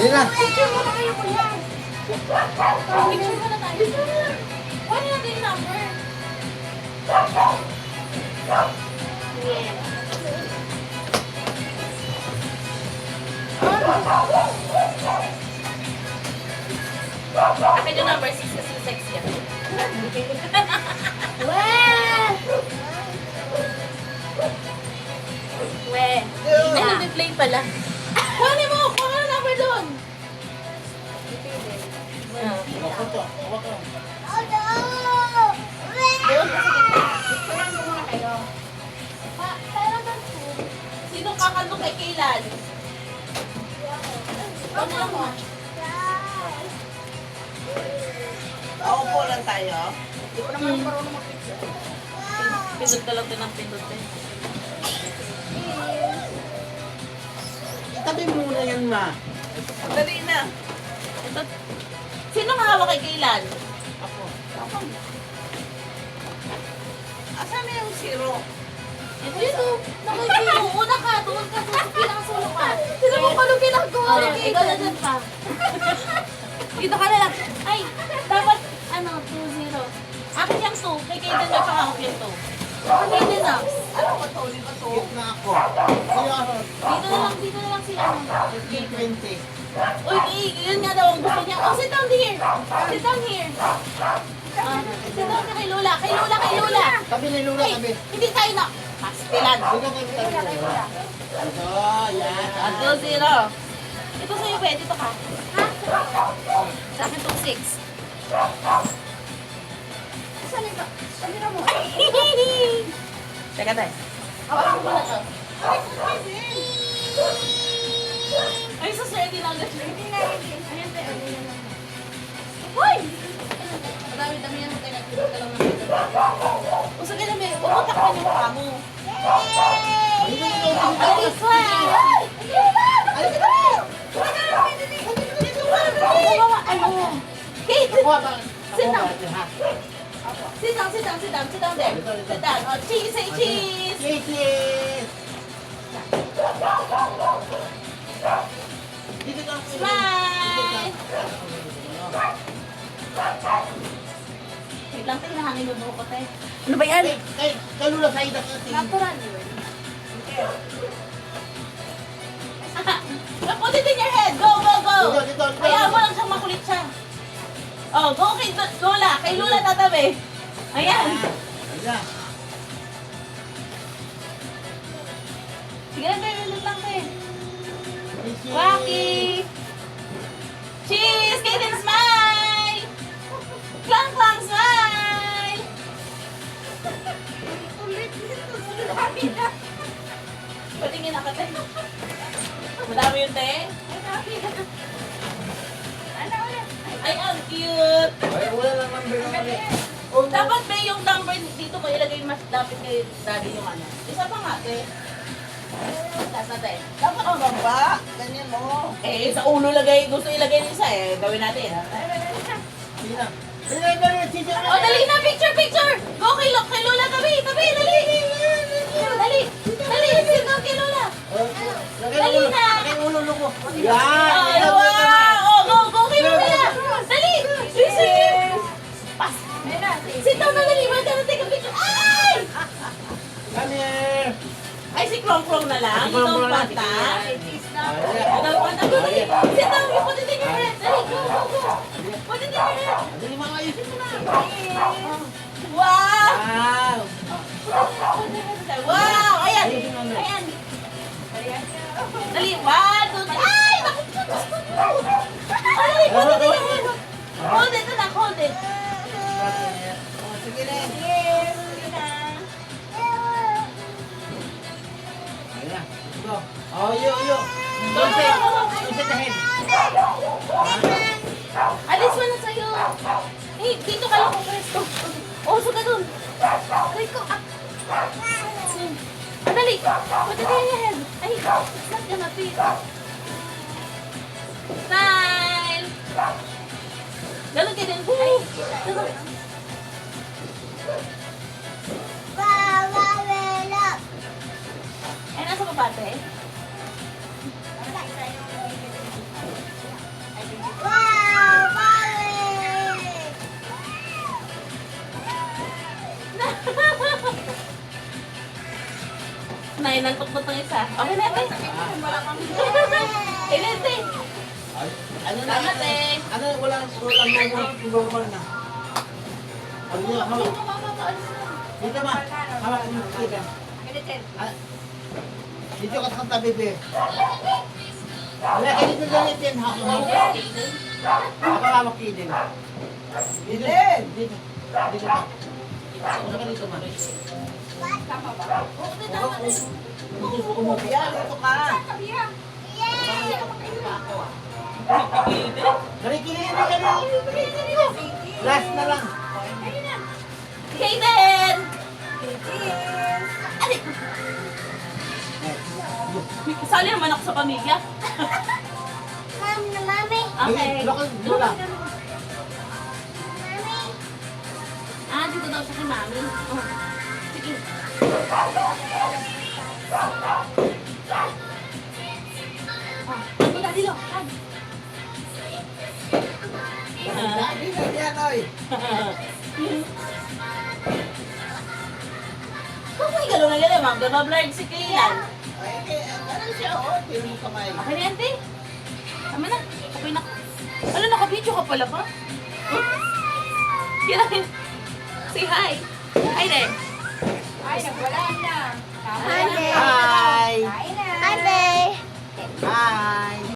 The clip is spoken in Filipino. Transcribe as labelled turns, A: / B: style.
A: Dali na.
B: Picture mo na kayo kuya. Picture mo na tayo. Ano natin yung number? Yeah. Akin yung number 6 kasi sexy yan. Weh! Weh! Ay, nag-play pala. Kuhanin mo! Kuha ka na number doon!
A: Ako to. Ako to.
B: Doon, picturean mo muna kayo. Pero doon po. Sino kakanto kay Kaylan? Ano mo?
C: Ako po lang tayo.
B: Hindi ko naman marunong mag-picture. Pindot ka lang din ang pindot eh.
A: Itabi mo muna yan, ma.
C: Dali na.
B: Ito. Sino mahawak kay Kaylan?
C: Ako. Asan na yung zero?
B: Ito ito. Nakikita. Una ka. Doon ka. Pinakasulo ka. Sino mo pa nung ginagawa ni Kaylan? Ikaw na dyan pa. Dito ka na lang. Ay, dapat, 2-0. Akin yung 2. Kay Kaylan na pa hawak yung 2. Akin din na.
C: Ano ba to? Di ba to?
A: Gitna ako. Sino ako?
B: Dito na lang si ano.
A: 15-20.
B: Uy, yun nga daw ang gusto niya. Oh, sit down here. Sit down here. Sit down ka kay Lola. Kay Lola, kay Lola.
A: Tabi ni Lula,
B: Ay,
A: tabi.
B: hindi tayo na. Pastilan.
A: Dito tayo tabi. Ito, yan.
B: 2-0. Ito sa'yo, be. Dito ka. Ha? Sa akin itong 6. Saan ito? Saan mo? Teka tayo. Awakan mo na to. Ay, so sir, hindi lang agad. Hindi na, hindi. Ayan tayo. Hoy! Madami-dami yan. Tayo nagtulog ka lang ng ito. Uso ka na, be. Umutak ka yung mukha mo. Alis ka! Alis ka! Kate!
A: Ako ba?
B: Sit
A: Ako
B: down.
A: ba? Ha?
B: Sit down, sit down, sit down, sit down there. Sit down. Oh, cheese, say cheese!
A: Cheese! Dito ka.
B: Smile! Wait lang, tayo nahangin yung buhok ko, tayo. Ano ba yan?
A: Kay Lula, sa ida ka.
B: Natural yun. Put it in your head! Go, go, go!
A: Dito.
B: Kaya mo lang siyang makulit siya. Oh, go kay Lola. Kay Lola tatabi. Ayan.
A: Ayan.
B: Sige na, Bella lang, Be. Wacky! Cheese! Kaden, smile! Clang, clang, smile! Patingin ako, te. Madami yung te. Ay, ang cute!
A: Ay, wala lang number ng ano.
B: Dapat ba yung number dito ko ilagay mas dapat kay daddy yung ano. Isa pa nga, te. Taas na, te.
C: Dapat ang baba. Ganyan mo.
B: Eh, sa ulo lagay, gusto ilagay yung isa eh. Gawin natin.
A: Sige na. Dali, cheese.
B: Oh, dali na, picture, picture! Go kay Lola, tabi, dali! Dali! Sit down kay Lola! Dali na!
A: Lagay ulo ko.
B: Oh,
A: Yan!
B: wow! Oh, go kay Lola! Dali! Cheese! Pas! Sit down na, dali! Wala na, take a picture! Ay!
A: Come here.
B: Ay, si Krong na lang.
A: Si Krong
B: Ikaw
A: lang.
B: panta.
A: Ayan.
B: Ikaw panta. Go, dali! Sit down! You put it in your head! Dali, go! Put it in your head!
A: Dali mga ayusin mo na.
B: Wow!
A: Wow.
B: Wow! Ayan! Ayan! Dali! 1, 2, 3! Ay! Naku! Ay! Hold it! Hold it! Anak! Hold it!
C: Oh, sige na.
B: Yes! Sige na!
A: Ayan. Go. Oh, yo. Don't say the head.
B: Alis mo na sa'yo! Hey! Dito ka lang kung presto! Oso ka dun! Aray ko! Dali! Put it in your head! Ay! It's not gonna fit! Smile! Ganun ka din! Woo! Ganun! Ay, nasa baba, te? nantok-tot ng isa. Okay na, ate. Kailan, ate?
A: Ano na?
B: Tama, te.
A: Ano, walang normal na. Ano nyo, hawak. Dito ma, hawak mo kita. Ah, dito ka sa tabi, be. Wala ka dito ganit yan, hawak. Ako hawak kayo din. Dito, dito. Dito ka. Ano ka dito, ma?
C: Umuwi yan, dito ka.
A: Kali-kili ka na. Last na lang.
B: Kaden! Kasali naman ako sa pamilya. Okay.
A: Dito lang.
B: Ah, dito daw siya kay mami. Oh. Sige. Oh, dilo.
C: Dito yan, oy.
B: Kung may gano'n na gano'n, ma'am, gano'n si Kaylan.
C: Ay, ano siya, oh. Tiro mo kamay.
B: Okay na, ate. Tama na. Okay na. Ano, naka-video ka pala pa? Kailangan. Say hi. Hi there.
C: Ay, nagwala na.
B: Hi.
C: Hi.
B: Hi.
C: Hi.